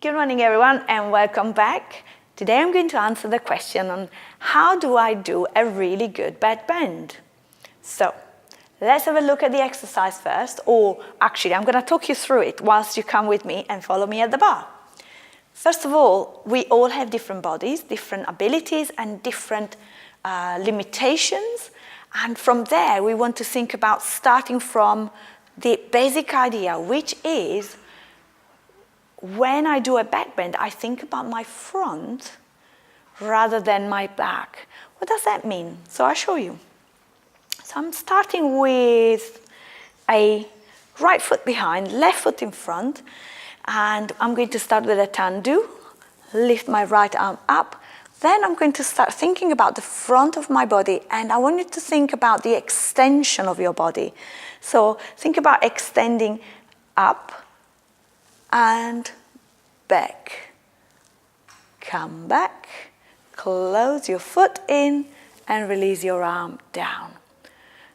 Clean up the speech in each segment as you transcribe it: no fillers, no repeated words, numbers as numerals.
Good morning everyone and welcome back. Today I'm going to answer the question on how do I do a really good back bend. So let's have a look at the exercise first, or actually I'm going to talk you through it whilst you come with me and follow me at the bar. First of all, we all have different bodies, different abilities and different limitations, and from there we want to think about starting from the basic idea, which is when I do a back bend, I think about my front rather than my back. What does that mean? So I'll show you. So I'm starting with a right foot behind, left foot in front, and I'm going to start with a tandu, lift my right arm up. Then I'm going to start thinking about the front of my body, and I want you to think about the extension of your body. So think about extending up and back. Come back, close your foot in and release your arm down.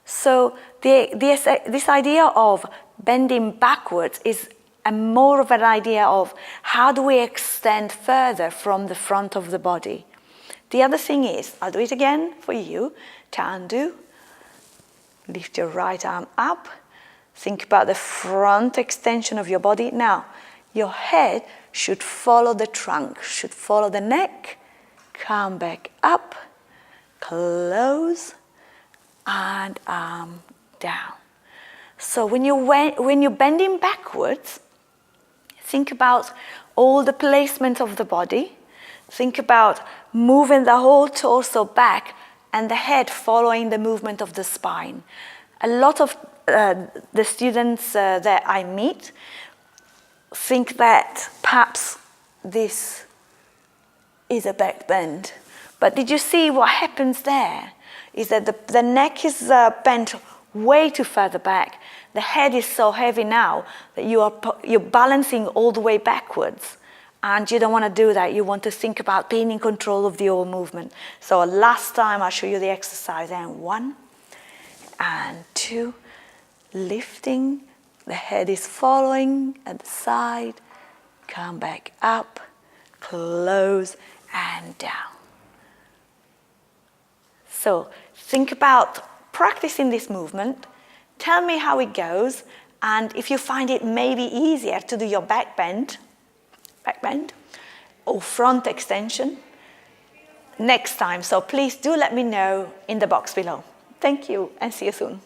So this idea of bending backwards is more of an idea of how do we extend further from the front of the body. The other thing is, I'll do it again for you, tandu, lift your right arm up, think about the front extension of your body. Now, your head should follow the trunk, should follow the neck, come back up, close, and arm down. So when you're bending backwards, think about all the placement of the body, think about moving the whole torso back and the head following the movement of the spine. A lot of the students that I meet think that perhaps this is a back bend. But did you see what happens there? Is that the neck is bent way too further back. The head is so heavy now that you're balancing all the way backwards. And you don't want to do that. You want to think about being in control of the whole movement. So last time I'll show you the exercise. And 1 and 2, lifting. The head is following at the side. Come back up, close, and down. So think about practicing this movement. Tell me how it goes. And if you find it maybe easier to do your back bend or front extension next time. So please do let me know in the box below. Thank you and see you soon.